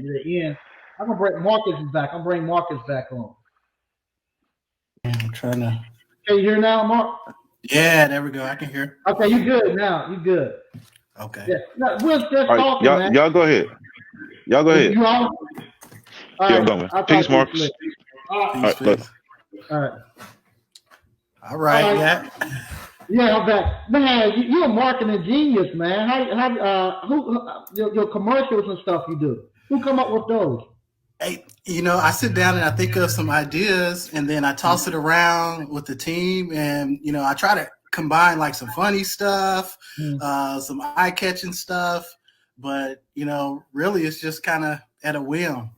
the end. I'm gonna bring Marcus back. I'm bring Marcus back on. I'm trying to. Can you hear now, Mark? Yeah, there we go. I can hear. Okay, you good now. You good. Okay. Yeah. No, we're just All right, talking, man. y'all go ahead. Y'all go ahead. You on? All Yeah, right. I'm going. I'll Peace, talk to you Marcus. later. All right. All right, look. All right. All right. All right. Yeah. Yeah, I'm back. Man, you're a marketing genius, man. Your commercials and stuff you do. Who come up with those? Hey, I sit down and I think of some ideas, and then I toss it around with the team, and I try to combine like some funny stuff, some eye-catching stuff, but really it's just kind of at a whim.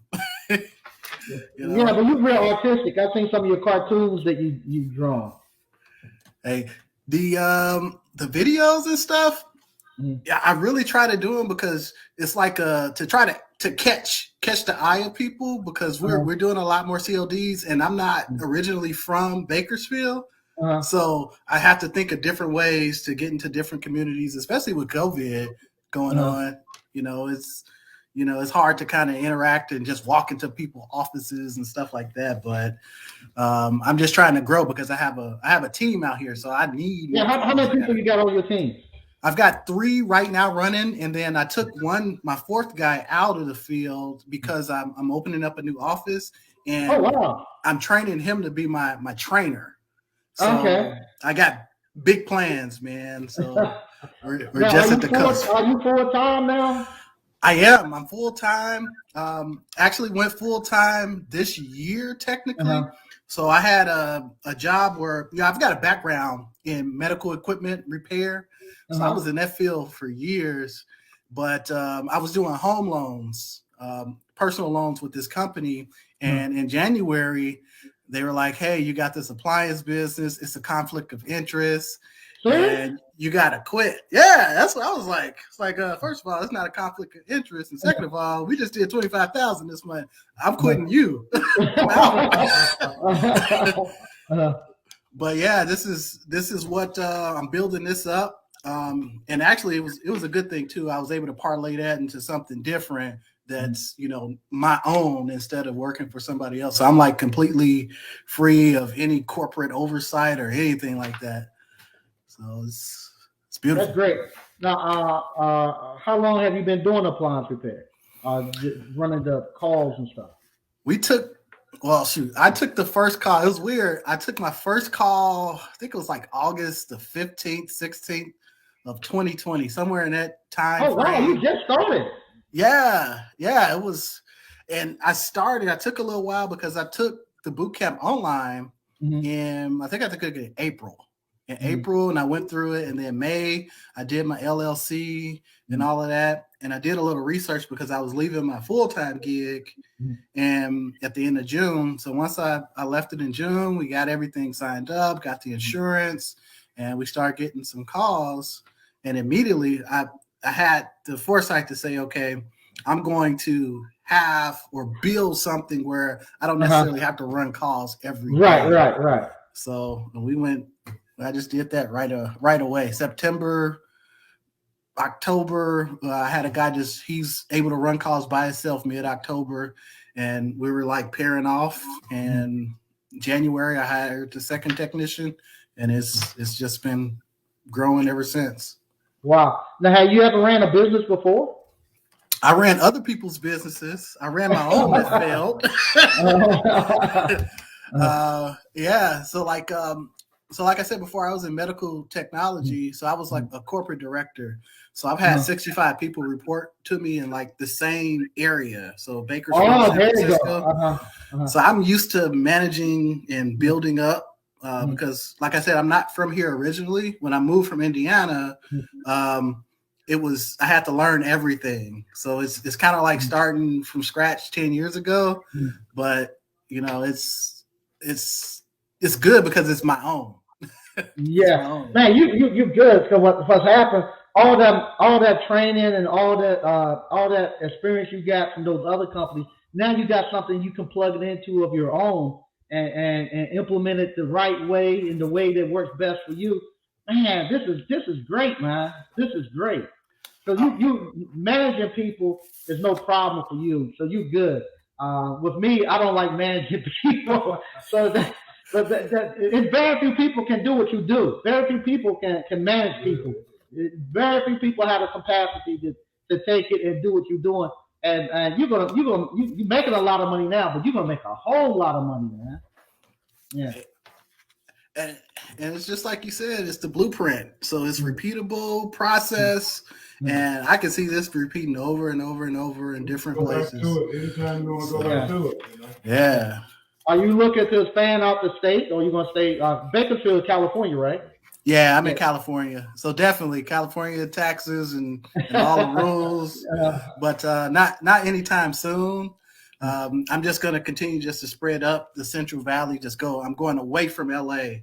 Yeah, but you're real artistic. I've seen some of your cartoons that you've drawn. Hey, the videos and stuff, yeah, I really try to do them because it's like to try to catch the eye of people, because we're doing a lot more CODs, and I'm not originally from Bakersfield. So I have to think of different ways to get into different communities, especially with COVID going on. It's hard to kind of interact and just walk into people's offices and stuff like that. But I'm just trying to grow because I have a team out here, so I need. Yeah, how many people you got on your team? I've got 3 right now running, and then I took my 4th guy out of the field because I'm opening up a new office, and I'm training him to be my trainer. So okay. I got big plans, man. So we're just at the cusp. Are you full time now? I am. I'm full time. Actually went full time this year technically. So I had a job where I've got a background in medical equipment repair. So I was in that field for years, but I was doing home loans, personal loans with this company. And in January, they were like, hey, you got this appliance business. It's a conflict of interest. And you got to quit. Yeah, that's what I was like. It's like, first of all, it's not a conflict of interest. And second of all, we just did $25,000 this month. I'm quitting you. But yeah, this is what I'm building this up. And actually, it was a good thing too. I was able to parlay that into something different that's my own instead of working for somebody else. So I'm like completely free of any corporate oversight or anything like that. So it's beautiful. That's great. Now, how long have you been doing appliance repair? Running the calls and stuff. I took the first call. It was weird. I took my first call, I think it was like August the 15th, 16th of 2020, somewhere in that time. Oh, wow, you just started. Yeah, it was. And I took a little while because I took the boot camp online, and I think I took it in April. And I went through it, and then May I did my LLC and all of that, and I did a little research because I was leaving my full-time gig and at the end of June. So once I left it in June, we got everything signed up, got the insurance, and we started getting some calls, and immediately I had the foresight to say, okay, I'm going to have or build something where I don't necessarily have to run calls every day. Right. So I just did that right away. September, October, I had a guy he's able to run calls by himself mid-October, and we were like pairing off. And January, I hired the second technician, and it's just been growing ever since. Wow. Now, have you ever ran a business before? I ran other people's businesses. I ran my own that failed. Yeah. So like I said before, I was in medical technology. So I was like a corporate director. So I've had 65 people report to me in like the same area. So Bakersfield, San Francisco. So I'm used to managing and building up because, like I said, I'm not from here originally. When I moved from Indiana, I had to learn everything. So it's kind of like starting from scratch 10 years ago, but it's good because it's my own. Yeah, man, you're good. Because what's happened? All that training and all that experience you got from those other companies. Now you got something you can plug it into of your own and implement it the right way in the way that works best for you. Man, this is great, man. This is great. So you managing people is no problem for you. So you good. With me, I don't like managing people. So and very few people can do what you do. Very few people can manage people. Very few people have the capacity to take it and do what you're doing. And you're making a lot of money now, but you're gonna make a whole lot of money, man. Yeah. And it's just like you said, it's the blueprint. So it's repeatable process. And I can see this repeating over and over and over in different places. Anytime you want to go back to it. You know? Yeah. Are you looking to expand out the state, or are you going to stay Bakersfield, California, right? Yeah, I'm in California. So definitely California taxes and all the rules. But not anytime soon. I'm just going to continue just to spread up the Central Valley. I'm going away from LA.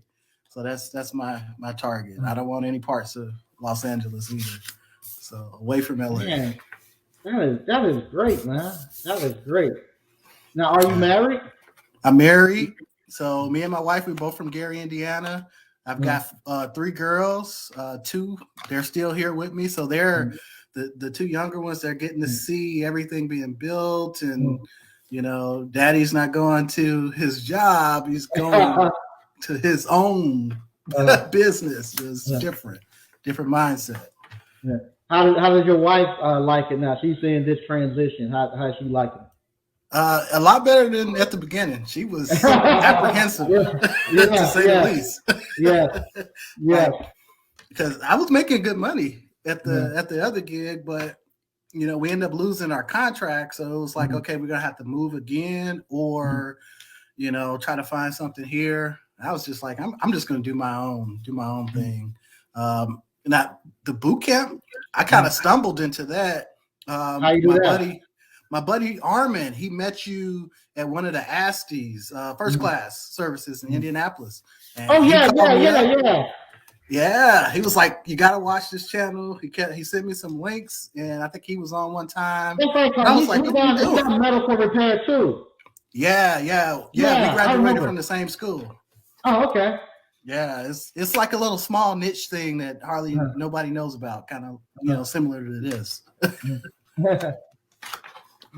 So that's my target. I don't want any parts of Los Angeles either. So away from LA. Man, that is great, man. That is great. Now, are you married? I'm married. So me and my wife, we're both from Gary, Indiana. I've got 3 girls. 2, they're still here with me. So they're the 2 younger ones. They're getting to see everything being built, and Daddy's not going to his job. He's going to his own business. It's different mindset. Yeah. How does your wife like it now? She's seeing this transition. How she like it? A lot better than at the beginning. She was apprehensive, to say the least. Yeah. Because I was making good money at the other gig, but we ended up losing our contract. So it was like, okay, we're gonna have to move again, or try to find something here. I was just like, I'm just gonna do my own thing. Now the boot camp, I kind of stumbled into that. How you do that? My buddy Armin, he met you at one of the ASTIs, first class services in Indianapolis. And Yeah, he was like, "You got to watch this channel." He sent me some links, and I think he was on one time. I was like, "What are you doing?" Medical repair too. Yeah. We graduated from the same school. Oh, okay. Yeah, it's like a little small niche thing that hardly nobody knows about, kind of similar to this.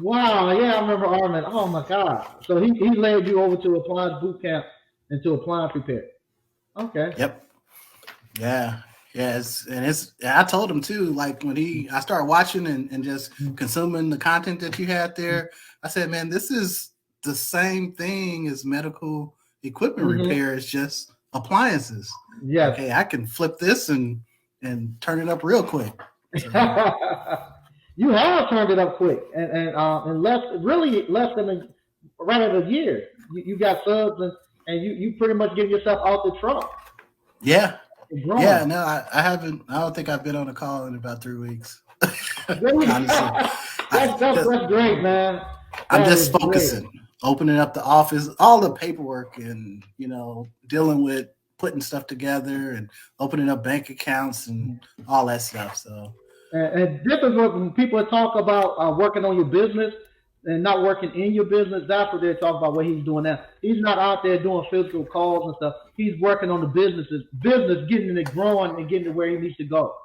Wow, yeah, I remember Armin. Oh my God! So he led you over to Appliance Bootcamp and to Appliance Repair. Okay. Yep. Yeah. Yes, and I told him too. Like when I started watching and just consuming the content that you had there, I said, "Man, this is the same thing as medical equipment repair. It's just appliances." Yeah. Okay, I can flip this and turn it up real quick. So. You have turned it up quick, and less than right at a year. You got subs, and you pretty much get yourself out the truck. Yeah. Yeah, no, I haven't. I don't think I've been on a call in about 3 weeks. Honestly, that's great, man. I'm just focusing, opening up the office, all the paperwork, and dealing with putting stuff together and opening up bank accounts and all that stuff. So. And this is when people talk about working on your business and not working in your business. That's what they're talking about, what he's doing now. He's not out there doing physical calls and stuff. He's working on the business, getting it growing and getting it where he needs to go.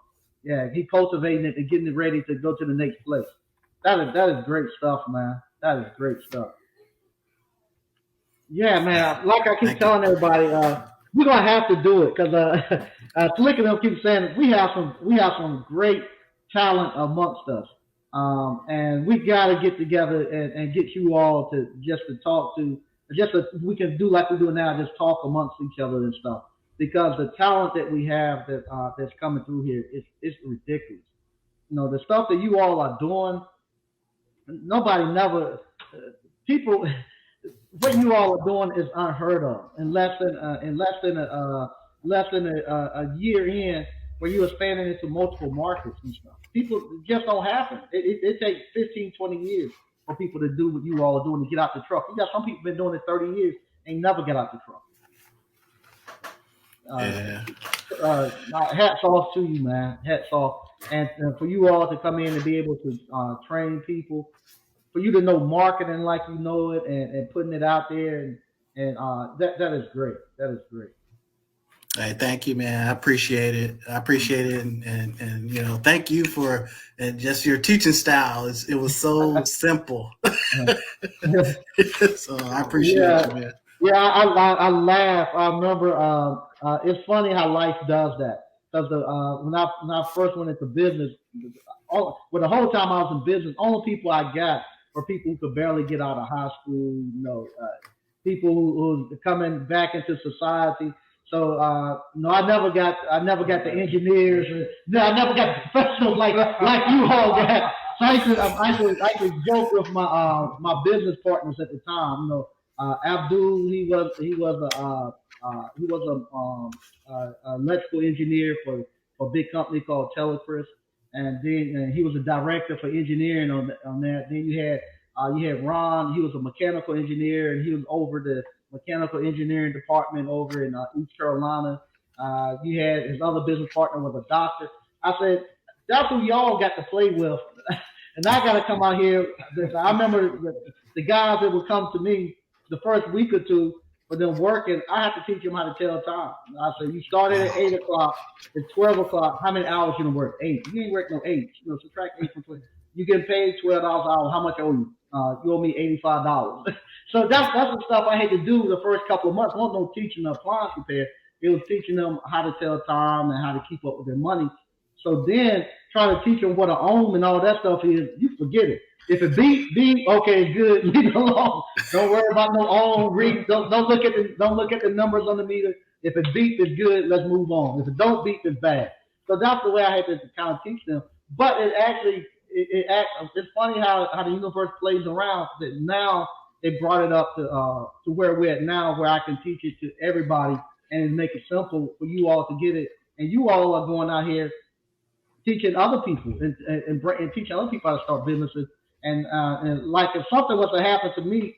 Yeah, he cultivating it and getting it ready to go to the next place. That is great stuff, man. That is great stuff. Yeah, man. Like I keep telling everybody, we're gonna have to do it because Slick and them keep saying we have some great talent amongst us, and we got to get together and get you all to talk to, we can do like we do now, just talk amongst each other and stuff, because the talent that we have that's coming through here is ridiculous. The stuff that you all are doing, people, what you all are doing is unheard of in less than a year in, where you expanding into multiple markets and stuff. People just don't happen. It takes 15, 20 years for people to do what you all are doing to get out the truck. You got some people been doing it 30 years, ain't never get out the truck. Hats off to you, man. Hats off. And for you all to come in and be able to train people, for you to know marketing like you know it and putting it out there, and that is great. That is great. Hey, thank you, man. I appreciate it. And you know, thank you for just your teaching style. It was so simple. So I appreciate you, man. Yeah, I laugh. I remember. It's funny how life does that. Because when I first went into business, the whole time I was in business, only people I got were people who could barely get out of high school. You know, people who coming back into society. So no, I never got the engineers. No, I never got the professionals like you all got. So I could joke with my business partners at the time. You know, Abdul, he was a electrical engineer for a big company called Telecris, and then he was a director for engineering on that. Then you had Ron, he was a mechanical engineer, and he was over the mechanical engineering department over in East Carolina. You had his other business partner was a doctor. I said, that's who y'all got to play with. And I got to come out here. I remember the guys that would come to me the first week or two for them working, I have to teach them how to tell time. I said, you started at 8 o'clock, it's 12 o'clock. How many hours you gonna work? 8. You ain't work no 8. You know, subtract 8 from 12. You get paid $12 an hour. How much I owe you? You owe me $85. So that's the stuff I had to do the first couple of months. There wasn't no teaching them appliance repair. It was teaching them how to tell time and how to keep up with their money. So then trying to teach them what an ohm and all that stuff is, you forget it. If it beep, okay, good, leave it alone. Don't worry about no ohm. Don't look at the numbers on the meter. If it beep, it's good. Let's move on. If it don't beep, it's bad. So that's the way I had to kind of teach them. But it's funny how the universe plays around. That now they brought it up to where we're at now, where I can teach it to everybody and make it simple for you all to get it. And you all are going out here teaching other people and teaching other people how to start businesses. And like if something was to happen to me,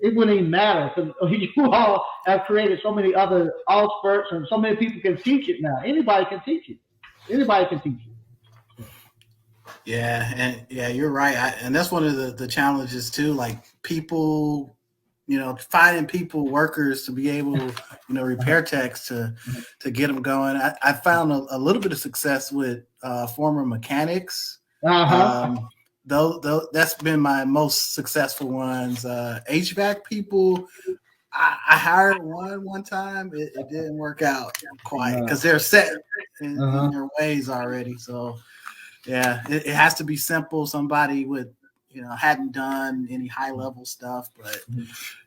it wouldn't even matter because you all have created so many other experts and so many people can teach it now. Anybody can teach it. Anybody can teach it. Yeah, you're right. And that's one of the challenges too. Like people, you know, finding workers to be able, you know, repair techs to get them going. I found a little bit of success with former mechanics. Though that's been my most successful ones. HVAC people, I hired one time. It didn't work out quite because they're set in their ways already. So yeah, it has to be simple. Somebody with, you know, hadn't done any high level stuff, but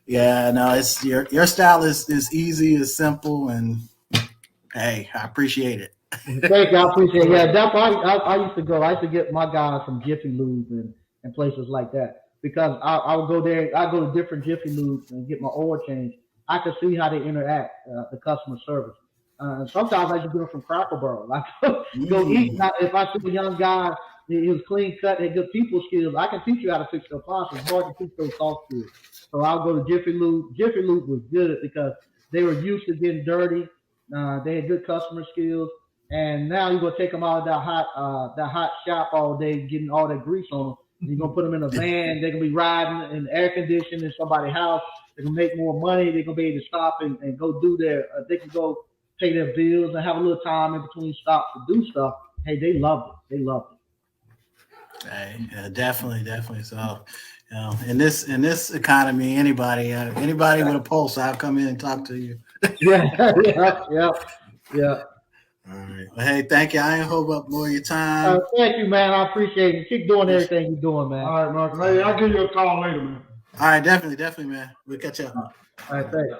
yeah, no, it's your style is easy, is simple, and hey, I appreciate it. Thank you, I appreciate it. Yeah, that's why I used to go. I used to get my guys from Jiffy Lube and places like that because I would go there. I go to different Jiffy Lubes and get my oil changed. I could see how they interact, the customer service. Sometimes I just do it from Cracker Barrel. I go eat. Now, if I see a young guy, he was clean cut, had good people skills, I can teach you how to fix the appliances. It's hard to teach those soft skills. So I'll go to Jiffy Lube. Jiffy Lube was good because they were used to getting dirty. They had good customer skills. And now you're gonna take them out of that hot shop all day, getting all that grease on them. You're gonna put them in a van. They're gonna be riding in air conditioning in somebody's house. They're gonna make more money. They're gonna be able to stop and go do they can go pay their bills and have a little time in between stops to do stuff. Hey, they loved it. They loved it. Hey, yeah, definitely. So, you know, in this economy, anybody with a pulse, I'll come in and talk to you. Yeah. All right. Well, hey, thank you. I ain't hold up more of your time. Thank you, man. I appreciate it. Keep doing everything you're doing, man. All right, Marcus. Hey, I'll give you a call later, man. All right, definitely, man. We'll catch up. All right, thanks.